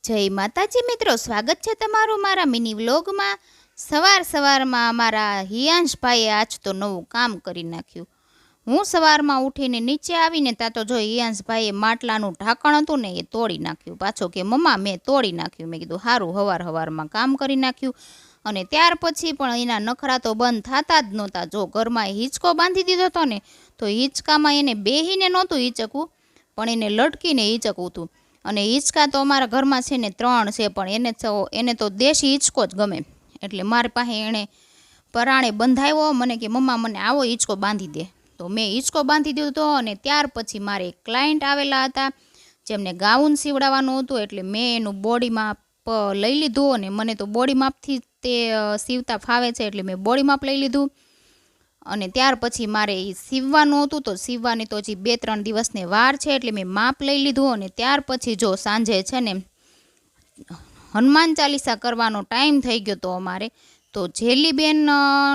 જય માતાજી મિત્રો, સ્વાગત છે તમારું મારા મિની વ્લોગમાં। સવારમાં મારા હિયાંશભાઈએ આજ તો નવું કામ કરી નાખ્યું। હું સવારમાં ઉઠીને નીચે આવીને ત્યાં તો જો હિયાંશભાઈએ માટલાનું ઢાંકણ હતું ને એ તોડી નાખ્યું। પાછો કે મમ્મા મેં તોડી નાખ્યું। મેં કીધું સારું, સવારમાં કામ કરી નાખ્યું। અને ત્યાર પછી પણ એના નખરા તો બંધ થતા જ નહોતા। જો ઘરમાં હિંચકો બાંધી દીધો હતો ને તો હિંચકામાં એને બેહીને નહોતું હિંચકવું, પણ એને લટકીને હિંચકવું હતું। અને હિંચકા તો અમારા ઘરમાં છે ને 3 છે, પણ એને તો દેશી હિંચકો જ ગમે। એટલે મારી પાસે એણે પરાણે બંધાવ્યો। મને કે મમ્મા મને આવો હિંચકો બાંધી દે, તો મેં હિંચકો બાંધી દીધો। અને ત્યાર પછી મારે એક ક્લાયન્ટ આવેલા હતા જેમને ગાઉન સીવડાવવાનું હતું, એટલે મેં એનું બોડી માપ લઈ લીધું। અને મને તો બોડી માપથી તે સીવતા ફાવે છે, એટલે મેં બોડી માપ લઈ લીધું। અને ત્યાર પછી મારે એ સીવવાનું હતું, તો સીવવાની તો હજી 2-3 દિવસની વાર છે, એટલે મેં માપ લઈ લીધું। અને ત્યાર પછી જો સાંજે છે ને હનુમાન ચાલીસા કરવાનો ટાઈમ થઈ ગયો તો અમારે, તો જેલીબેન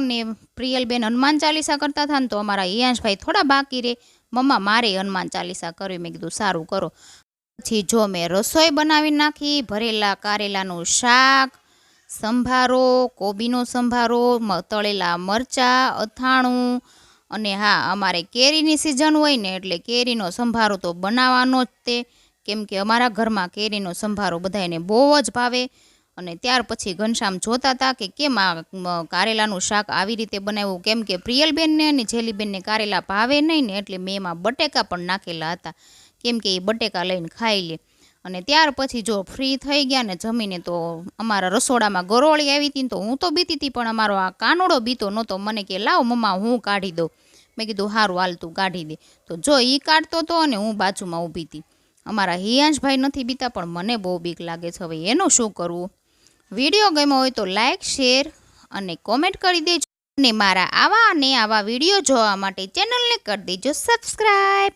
ને પ્રિયલબેન હનુમાન ચાલીસા કરતા હતા ને, તો અમારા હિયાંશભાઈ થોડા બાકી રહે, મમ્મા મારે હનુમાન ચાલીસા કરવી। મેં કીધું સારું કરો। પછી જો મેં રસોઈ બનાવી નાખી, ભરેલા કારેલાનું શાક, સંભારો, કોબીનો સંભારો, તળેલા મરચાં, અથાણું, અને હા અમારે કેરીની સિઝન હોય ને એટલે કેરીનો સંભારો તો બનાવવાનો જ તે, કેમ કે અમારા ઘરમાં કેરીનો સંભારો બધાને બહુ જ ભાવે। અને ત્યાર પછી ઘનશ્યામ જોતા હતા કે કેમ આ કારેલાનું શાક આવી રીતે બનાવ્યું, કેમ કે પ્રિયલબેનને અને જેલીબેનને કારેલા ભાવે નહીં ને, એટલે મેં એમાં બટેકા પણ નાખેલા હતા, કેમ કે એ બટેકા લઈને ખાઈ લે। અને ત્યાર પછી જો ફ્રી થઈ ગયા ને જમીને, તો અમારા રસોડામાં ગરોળી આવી હતી, તો હું તો બીતી હતી, પણ અમારો આ કાનુડો બીતો નહોતો। મને કે લાવ મમ્મા હું કાઢી દઉં। મેં કીધું સારું હાલ તું કાઢી દે। તો જો એ કાઢતો હતો અને હું બાજુમાં ઊભી હતી। અમારા હિયાંશભાઈ નથી બીતા, પણ મને બહુ બીક લાગે છે, હવે એનું શું કરવું। વિડીયો ગમ્યો હોય તો લાઇક, શેર અને કોમેન્ટ કરી દેજો, અને મારા આવા વિડીયો જોવા માટે ચેનલને કરી દેજો સબસ્ક્રાઈબ।